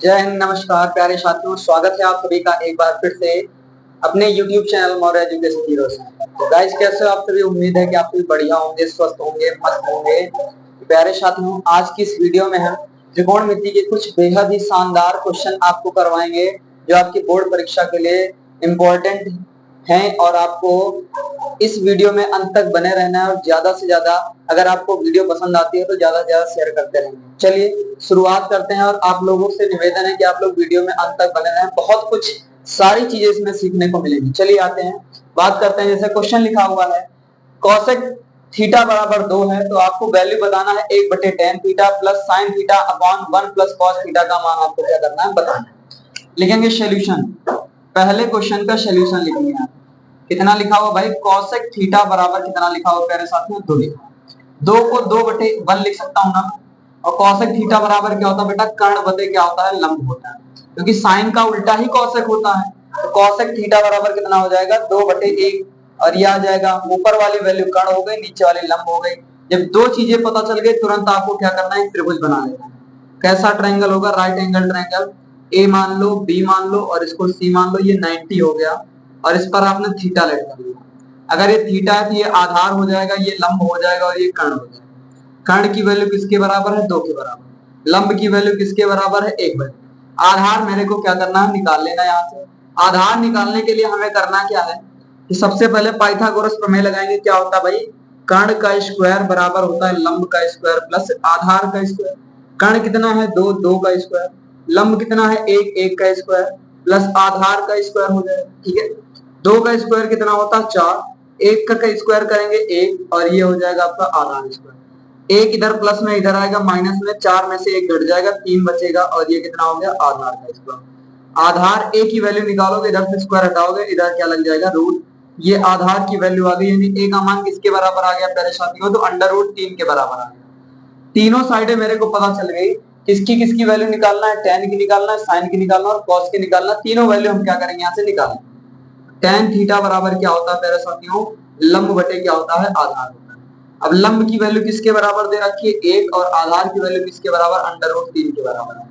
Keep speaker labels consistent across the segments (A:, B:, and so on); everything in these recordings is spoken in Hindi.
A: जय हिंद, नमस्कार प्यारे साथियों। स्वागत है आप सभी का एक बार फिर से अपने YouTube channel Maurya education heroes में। तो गाइस, कैसे हो आप सभी? उम्मीद है कि आप सभी बढ़िया होंगे, स्वस्थ होंगे, मस्त होंगे। प्यारे साथियों, आज की इस वीडियो में हम त्रिकोणमिति के कुछ बेहद ही शानदार क्वेश्चन आपको करवाएंगे जो आपकी बोर्ड परीक्षा के लिए इम्पोर्टेंट हैं और आपको इस वीडियो में अंत तक बने रहना है और ज्यादा से ज्यादा अगर आपको वीडियो पसंद आती है तो ज्यादा से ज्यादा शेयर करते रहेंगे। चलिए शुरुआत करते हैं और आप लोगों से निवेदन है कि आप लोग वीडियो में अंत तक बने रहें। बहुत कुछ सारी चीजें इसमें सीखने को मिलेगी। चलिए आते हैं, बात करते हैं। जैसे क्वेश्चन लिखा हुआ है कॉसेक थीटा बराबर 2 है तो आपको वैल्यू बताना है 1/tan theta plus sine theta upon 1 plus cos theta का मान आपको क्या करना है, बताना है। लिखेंगे सोल्यूशन। पहले क्वेश्चन का सोल्यूशन लिखेंगे आप। कितना लिखा हुआ भाई? कॉसेक थीटा बराबर कितना लिखा हुआ प्यारे साथियों? 2 लिखा। 2 को 2/1 लिख सकता हूं ना। और कॉसेक थीटा बराबर क्या होता है बेटा? कर्ण बटे क्या होता है? लंब होता है, क्योंकि साइन का उल्टा ही कॉसेक होता है। तो कॉसेक थीटा बराबर कितना हो जाएगा? 2/1। और ये आ जाएगा, ऊपर वाली वैल्यू कर्ण हो गई, नीचे वाली लंब हो गई। जब दो चीजें पता चल गई तुरंत आपको क्या करना है? त्रिभुज बना लेना है। कैसा ट्रायंगल होगा? Right angle triangle. ए मान लो, बी मान लो और इसको सी मान लो। ये 90 हो गया और इस पर आपने थीटा लेट कर लिया। अगर ये थीटा है तो ये आधार हो जाएगा, ये लंब हो जाएगा और ये कर्ण हो जाएगा। कर्ण की वैल्यू किसके बराबर है? 2 के बराबर। लंब की वैल्यू किसके बराबर है? 1/2। आधार मेरे को क्या करना है? निकाल लेना। यहाँ से आधार निकालने के लिए हमें करना क्या है कि सबसे पहले पाइथागोरस प्रमेय लगाएंगे। क्या होता है भाई? कर्ण का स्क्वायर बराबर होता है लंब का स्क्वायर प्लस आधार का स्क्वायर। कर्ण कितना है? 2, 2 का स्क्वायर। लंब कितना है? 1, 1 का स्क्वायर प्लस आधार का स्क्वायर हो जाएगा। ठीक है, 2 का स्क्वायर कितना होता है? 4। 1 का स्क्वायर करेंगे 1 और ये हो जाएगा आपका आधार स्क्वायर। एक इधर प्लस में, इधर आएगा माइनस में। 4 में से 1 घट जाएगा, 3 बचेगा और ये कितना हो गया? आधार का स्क्वायर। आधार ए की वैल्यू निकालोगे, इधर से स्क्वायर हटाओगे, इधर क्या लग जाएगा? रूट। ये आधार की वैल्यू आ गई, यानी ए का मान किसके बराबर आ गया प्यारे साथियों? तो √3 के बराबर आ गया। तीनों साइडें मेरे को पता चल गई। किसकी किसकी वैल्यू निकालना है? tan की निकालना है, sin की निकालना और cos की निकालना। तीनों वैल्यू हम क्या करेंगे? यहाँ से निकालेंगे। tan थीटा बराबर क्या होता है प्यारे साथियों? लंब बटे क्या होता है? आधार होता है। अब लंब की वैल्यू किसके बराबर दे रखी है? 1 और आधार की वैल्यू किसके बराबर? √3 के बराबर है।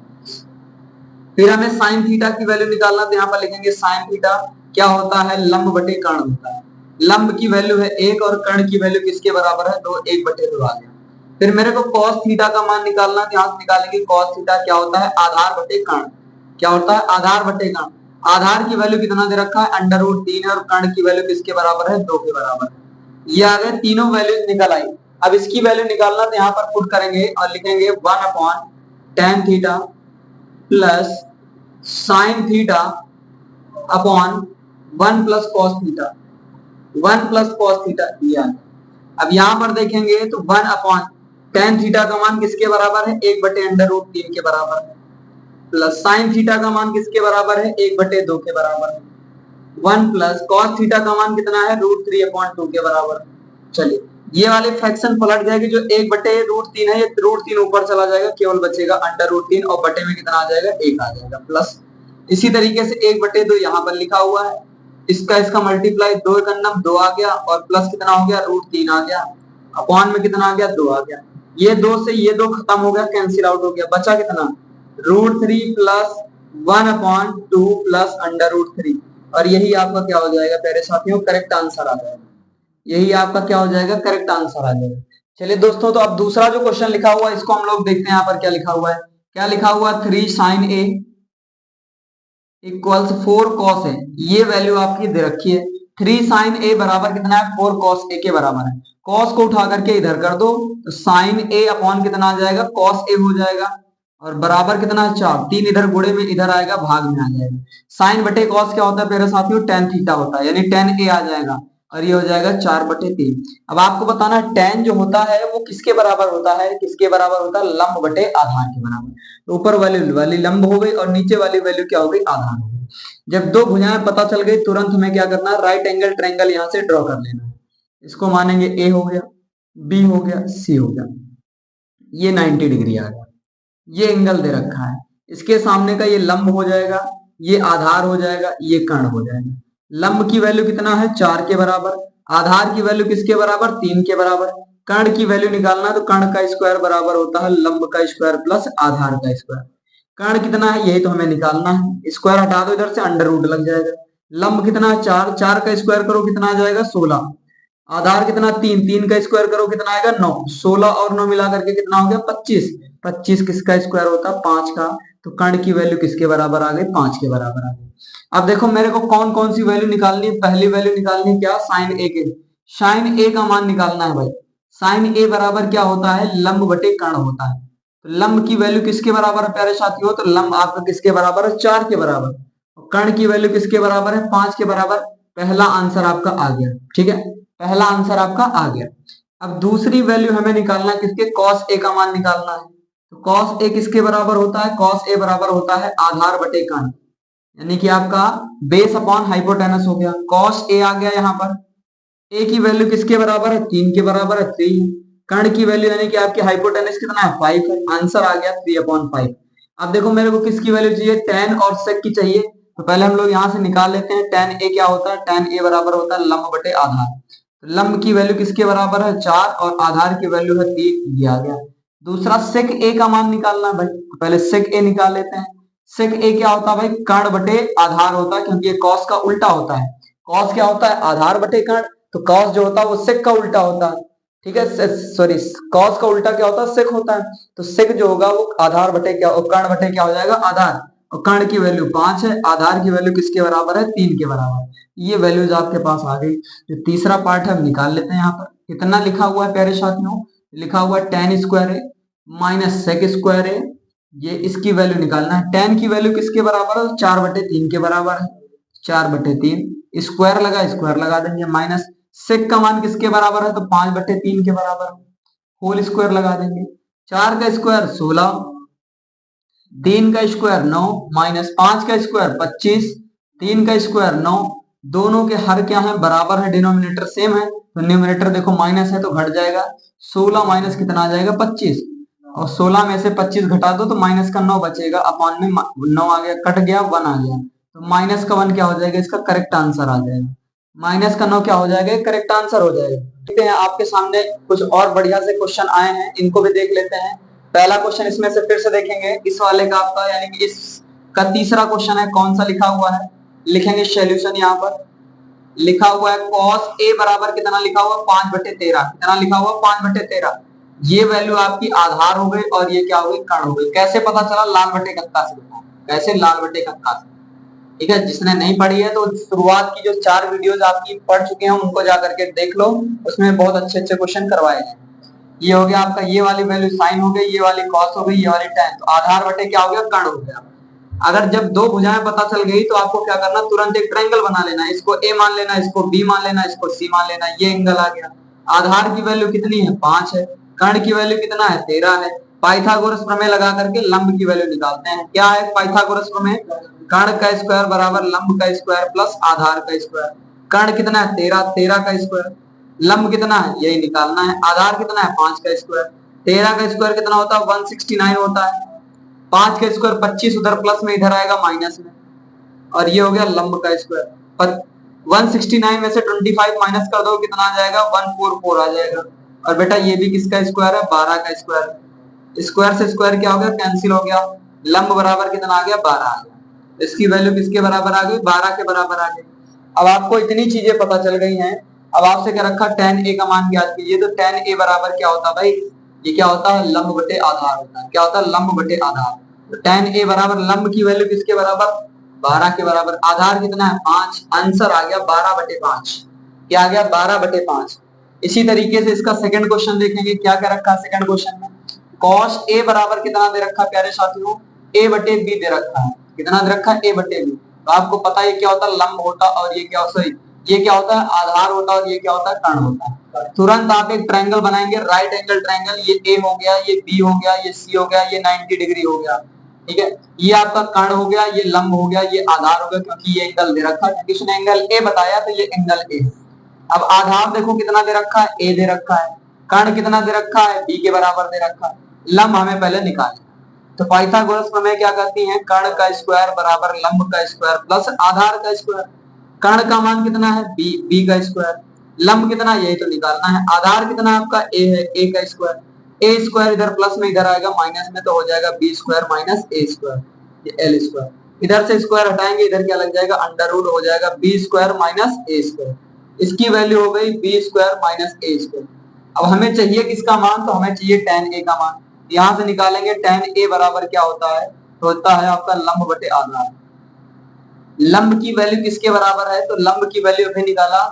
A: फिर हमें साइन थीटा की वैल्यू निकालना, तो यहाँ पर लिखेंगे साइन थीटा क्या होता है? लंब बटे कर्ण होता है। लंब की वैल्यू है 1 और कर्ण की वैल्यू किसके बराबर है? 2, 1/2 आ गया। फिर मेरे को cos थीटा का मान निकालना, तो यहाँ से निकालेंगे cos थीटा क्या होता है? आधार बटे कर्ण। क्या होता है? आधार बटे कर्ण। आधार की वैल्यू कितना दे रखा है? √3 और कर्ण की वैल्यू किसके बराबर है? 2 के बराबर है। ये आ गए, तीनों वैल्यू निकल आई। अब इसकी वैल्यू निकालना, तो यहाँ पर पुट करेंगे और लिखेंगे 1/tan theta plus sine theta upon 1 plus cos theta. 1 plus cos theta दिया। अब यहां पर देखेंगे तो 1/tan थीटा का मान किसके बराबर है? 1/√3 के बराबर है प्लस साइन थीटा का मान किसके बराबर है? 1/2 के बराबर है। 1 प्लस कॉस थीटा का मान कितना है? √3/2 के बराबर। चलिए, ये वाले फ्रैक्शन पलट जाएगी। जो 1/√3 है, ये √3 ऊपर चला जाएगा, केवल बचेगा √3 और बटे में कितना आ जाएगा? 1 आ जाएगा प्लस। इसी तरीके से 1/2 यहाँ पर लिखा हुआ है, इसका इसका मल्टीप्लाई, 2 एकम 2 आ गया और प्लस कितना हो गया? √3 आ गया। अपॉन में कितना आ गया? 2 आ गया। ये 2 से ये 2 खत्म हो गया, कैंसिल आउट हो गया। बचा कितना? √3 प्लस 1/2 प्लस √3। और यही आपका क्या हो जाएगा प्यारे साथियों? करेक्ट आंसर आ जाएगा। यही आपका क्या हो जाएगा? करेक्ट आंसर आ जाएगा। चलिए दोस्तों, तो अब दूसरा जो क्वेश्चन लिखा हुआ है इसको हम लोग देखते हैं। यहाँ पर क्या लिखा हुआ है? क्या लिखा हुआ? 3 sin A equals 4 cos A। ये वैल्यू आपकी दे रखी है। 3 sin A बराबर कितना है? 4 cos A के बराबर है। cos को उठा करके इधर कर दो तो sin A अपॉन कितना आ जाएगा? cos A हो जाएगा और बराबर कितना है? 4। 3 इधर गुणे में इधर आएगा, भाग में आ जाएगा। साइन बटे कॉस क्या होता है मेरे साथियों? tan थीटा होता है, यानी tan A आ जाएगा और ये हो जाएगा 4/3। अब आपको बताना है tan जो होता है वो किसके बराबर होता है? किसके बराबर होता है? लंब बटे आधार के बराबर। तो ऊपर वाली लंब हो गई और नीचे वाली वैल्यू क्या हो गई? आधार हो गई। जब दो भुजाएं पता चल गई तुरंत हमें क्या करना है? राइट एंगल ट्रायंगल यहाँ से ड्रॉ कर लेना है। इसको मानेंगे A हो गया, B हो गया, C हो गया। ये 90 डिग्री आ गया। ये एंगल दे रखा है, इसके सामने का ये लंब हो जाएगा, ये आधार हो जाएगा, ये कर्ण हो जाएगा। लंब की वैल्यू कितना है? 4 के बराबर। आधार की वैल्यू किसके बराबर? 3 के बराबर। कर्ण की वैल्यू निकालना, तो कर्ण का स्क्वायर बराबर होता है लंब का स्क्वायर प्लस आधार का स्क्वायर। कर्ण कितना है यही तो हमें निकालना है। स्क्वायर हटा दो इधर से, अंडर रूट लग जाएगा। लंब कितना है 4, 4 का स्क्वायर करो कितना आ जाएगा 16। आधार कितना 3, 3 का स्क्वायर करो कितना आएगा 9। 16 और 9 मिला करके कितना हो गया 25। 25 किसका स्क्वायर होता है 5 का। तो कर्ण की वैल्यू किसके बराबर आ गई 5 के बराबर आ गई। अब देखो मेरे को कौन कौन सी वैल्यू निकालनी है। पहली वैल्यू निकालनी है क्या, साइन ए के। साइन ए का मान निकालना है भाई। साइन ए बराबर क्या होता है, लंब बटे कर्ण होता है। तो लंब की वैल्यू किसके बराबर है प्यारे साथियों, तो लंब आपका किसके बराबर है 4 के बराबर। कर्ण की वैल्यू किसके बराबर है 5 के बराबर। पहला आंसर आपका आ गया, ठीक है, पहला आंसर आपका आ गया। अब दूसरी वैल्यू हमें निकालना है किसके, कॉस ए का मान निकालना है। तो कॉस ए किसके बराबर होता है, कॉस ए बराबर होता है आधार बटे कर्ण, यानी कि आपका बेस अपॉन हाइपोटेनस हो गया। कॉस ए आ गया यहाँ पर। ए की वैल्यू किसके बराबर है 3 के बराबर है 3। कर्ण की वैल्यू यानी कि आपकी हाइपोटेनस कितना है 5 है। आंसर आ गया 3/5। अब देखो मेरे को किसकी वैल्यू चाहिए, tan और sec की चाहिए। तो पहले हम लोग यहां से निकाल लेते हैं। tan a क्या होता है, tan a बराबर होता है लंब बटे आधार। तो लंब की वैल्यू किसके बराबर है 4 और आधार की वैल्यू है 3 दिया गया। दूसरा sec a का मान निकालना है भाई। तो पहले sec a निकाल लेते हैं। sec a क्या होता है भाई, कर्ण बटे आधार होता है, क्योंकि ये cos का उल्टा होता है। cos क्या होता है आधार बटे कर्ण, तो cos जो होता है वो sec का उल्टा होता है, ठीक है। सॉरी, कॉस का उल्टा क्या होता है सेक होता है। तो सेक जो होगा वो आधार बटे क्या, कर्ण बटे क्या हो जाएगा आधार। और कर्ण की वैल्यू 5 है, आधार की वैल्यू किसके बराबर है 3 के बराबर। ये वैल्यूज आपके पास आ गई। जो तीसरा पार्ट है हम निकाल लेते हैं। यहाँ पर कितना लिखा हुआ है प्यारे साथियों, लिखा हुआ है tan स्क्वायर है माइनस सेक स्क्वायर है। ये इसकी वैल्यू निकालना है। tan की वैल्यू किसके बराबर है 4/3 के बराबर है। 4/3 स्क्वायर लगा, स्क्वायर लगा देंगे, माइनस सेक का मान किसके बराबर है, तो 5/3 के बराबर। होल स्क्वायर लगा देंगे। 4 का स्क्वायर 16, 3 का स्क्वायर 9, माइनस 5 का स्क्वायर 25, 3 का स्क्वायर 9। दोनों के हर क्या है बराबर है, डिनोमिनेटर सेम है, तो न्यूमिनेटर देखो माइनस है तो घट जाएगा। 16 माइनस कितना आ जाएगा 25, और 16 में से 25 घटा दो तो माइनस का 9 बचेगा, अपॉन में 9 आ गया, कट गया 1 आ गया, तो माइनस का 1 क्या हो जाएगा, इसका करेक्ट आंसर आ जाएगा। माइनस का 9 क्या हो जाएगा, करेक्ट आंसर हो जाएगा। देखते हैं आपके सामने कुछ और बढ़िया से क्वेश्चन आए हैं, इनको भी देख लेते हैं। पहला क्वेश्चन इसमें से फिर से देखेंगे, इस वाले का आपका यानी कि इस का तीसरा क्वेश्चन है। कौन सा लिखा हुआ है, लिखेंगे सॉल्यूशन। यहाँ पर लिखा हुआ है cos a बराबर कितना लिखा हुआ 5/13। कितना लिखा हुआ 5/13। ये वैल्यू आपकी आधार हो गई और ये क्या हो गई कर्ण हो गई। कैसे पता चला, लाल बटे कक्का से बताओ, कैसे लाल बटे कक्का से, ठीक है। जिसने नहीं पढ़ी है तो शुरुआत की जो 4 वीडियोस आपकी पढ़ चुके हैं उनको जाकर के देख लो, उसमें बहुत अच्छे अच्छे क्वेश्चन करवाए हैं। ये हो गया आपका, ये वाली वैल्यू साइन हो गई, ये वाली कॉस हो गई, ये वाली tan। तो आधार बटे क्या हो गया कर्ण हो गया। अगर जब दो भुजाएं पता चल गई तो आपको क्या करना, तुरंत एक ट्रायंगल बना लेना। इसको a मान लेना, इसको b मान लेना, इसको c मान लेना, ये एंगल आ गया। आधार की वैल्यू कितनी है 5 है, कर्ण की वैल्यू कितना है 13 है। पाइथागोरस प्रमेय लगा करके लंब की वैल्यू निकालते हैं। क्या है पाइथागोरस प्रमेय, कर्ण का स्क्वायर बराबर लंब का स्क्वायर प्लस आधार का स्क्वायर। कर्ण कितना है 13, 13 का स्क्वायर, लंब कितना है यही निकालना है, आधार कितना है 5 का स्क्वायर। 13 का स्क्वायर कितना होता है 169 होता है। 5 का स्क्वायर 25, उधर प्लस में इधर आएगा माइनस में, और ये हो गया लंब का स्क्वायर। पर 169 में से 25 माइनस कर दो कितना आ जाएगा 144 आ जाएगा। और बेटा ये भी किसका स्क्वायर है 12 का स्क्वायर। स्क्वायर से स्क्वायर क्या हो गया कैंसिल हो गया, लंब बराबर कितना आ गया 12 आ गया। इसकी वैल्यू किसके बराबर आ गई 12 के बराबर आ गई। अब आपको इतनी चीजें पता चल गई हैं। अब आपसे क्या रखा tan a का मान ज्ञात कीजिए। तो tan a बराबर क्या होता है भाई, ये क्या होता है लंब बटे आधार होता है। क्या होता है लंब बटे आधार। तो tan a बराबर लंब की वैल्यू किसके बराबर 12 के बराबर, आधार कितना है 5, आंसर आ गया 12/5। क्या आ गया 12/5। इसी तरीके से इसका सेकंड क्वेश्चन देखेंगे। क्या क्या रखा है सेकंड क्वेश्चन में, cos a बराबर कितना दे रखा है प्यारे साथियों a/b दे रखा है। कितना दे रखा है a/b। तो आपको पता है ये क्या होता है लंब होता है, और ये क्या सॉरी ये क्या होता है आधार होता है, और ये क्या होता है कर्ण होता है। तुरंत आप एक ट्रायंगल बनाएंगे, राइट एंगल ट्रायंगल। ये a हो गया, ये b हो गया, ये c हो गया, ये 90 डिग्री हो गया, ठीक है। ये आपका कर्ण हो गया, ये लंब हो गया, ये आधार हो गया, क्योंकि ये एंगल दे रखा है, क्योंकि उसने एंगल ए बताया तो ये एंगल ए। अब आधार देखो कितना दे रखा है ए दे रखा है, कर्ण कितना दे रखा है बी के बराबर दे रखा है, लंब हमें पहले निकालना। तो पाइथागोरस प्रमेय क्या कहती है, कर्ण का स्क्वायर बराबर लंब का स्क्वायर प्लस आधार का स्क्वायर। कर्ण का मान कितना है बी का स्क्वायर, लंब कितना यही तो निकालना है, आधार कितना आपका ए है ए का स्क्वायर। ए स्क्वायर इधर प्लस में इधर आएगा माइनस में, तो हो जाएगा बी स्क्वायर माइनस ए स्क्वायर, ये एल स्क्वायर। इधर से स्क्वायर हटाएंगे, इधर क्या लग जाएगा, अंडर रूट हो जाएगा बी स्क्वायर माइनस ए स्क्वायर। इसकी वैल्यू हो गई बी स्क्वायर माइनस ए स्क्वायर। अब हमें चाहिए किसका मान, तो हमें चाहिए tan a का मान। यहां से निकालेंगे tan a बराबर क्या होता है, तो होता है आपका लंब बटे आधार। लंब की वैल्यू किसके बराबर है, तो लंब की वैल्यू अभी निकाला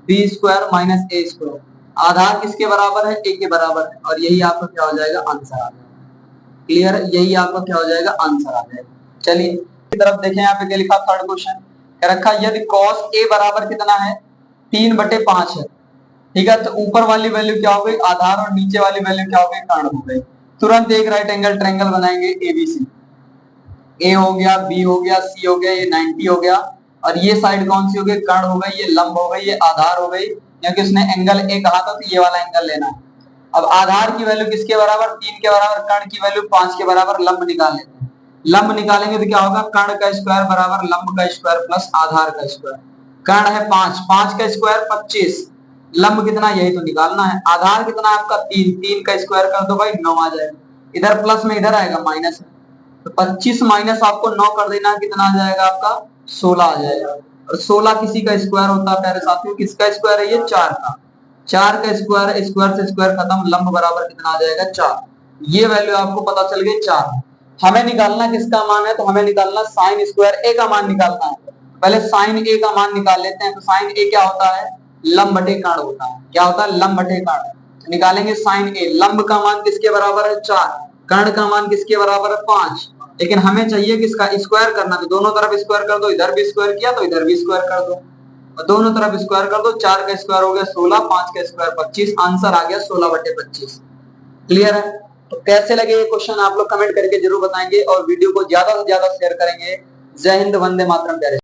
A: बी स्क्वायर माइनस ए स्क्वायर। आधार किसके बराबर है, ए के बराबर है, और यही आपका क्या हो जाएगा, आंसर आ जाएगा। क्लियर, यही आपका क्या हो जाएगा, आंसर आ जाएगा। चलिए तरफ देखें, यहाँ पे क्या लिखा, थर्ड क्वेश्चन क्या रखा, यदि cos a बराबर कितना है, 3/5 है। ठीक है, तो ऊपर वाली वैल्यू क्या हो गई, आधार, और नीचे वाली वैल्यू क्या हो गई, कर्ण हो गई। तुरंत एक राइट एंगल ट्रायंगल बनाएंगे एबीसी। ए हो गया, बी हो गया, सी हो गया, ये 90 हो गया, और ये साइड कौन सी हो गई, कर्ण हो गई, ये लंब हो गई, ये आधार हो गई, क्योंकि उसने एंगल ए कहा था, तो ये वाला एंगल लेना है। अब आधार की वैल्यू किसके बराबर, 3 के बराबर, कर्ण की वैल्यू 5 के बराबर, लंब निकाल लेते हैं। लंब निकालेंगे तो क्या होगा, कर्ण का स्क्वायर बराबर लंब का स्क्वायर प्लस आधार का स्क्वायर। कर्ण है 5, 5 का स्क्वायर 25, लंब कितना, यही तो निकालना है। आधार कितना आपका 3, 3 का स्क्वायर कर दो भाई, 9 आ जाएगा। इधर प्लस में इधर आएगा माइनस, तो 25 माइनस आपको 9 कर देना, कितना आ जाएगा आपका, 16 आ जाएगा। और 16 किसी का स्क्वायर होता है प्यारे साथियों, किसका स्क्वायर है, ये 4 का। 4 का स्क्वायर, स्क्वायर से स्क्वायर खत्म, लंब बराबर कितना आ जाएगा, 4। ये वैल्यू आपको पता चल गई 4। हमें निकालना किसका मान है, तो हमें निकालना साइन स्क्वायर ए का मान निकालना है। पहले साइन ए का मान निकाल लेते हैं। तो साइन ए क्या होता है, लंब बटे कर्ण होता है। क्या होता है, लंब बटे कर्ण। तो निकालेंगे साइन ए, लंब का मान किसके बराबर है, 4, कर्ण का मान किसके बराबर है, 5। लेकिन हमें चाहिए किसका, स्क्वायर करना, तो दोनों तरफ स्क्वायर कर दो। इधर भी स्क्वायर किया तो इधर भी स्क्वायर कर दो, और दोनों तरफ स्क्वायर कर दो। 4 का स्क्वायर हो गया 16, 5 का स्क्वायर 25, आंसर आ गया 16/25। क्लियर है। तो कैसे लगे ये क्वेश्चन आप लोग कमेंट करके जरूर बताएंगे, और वीडियो को ज्यादा से ज्यादा शेयर करेंगे। जय हिंद, वंदे मातरम प्यारे।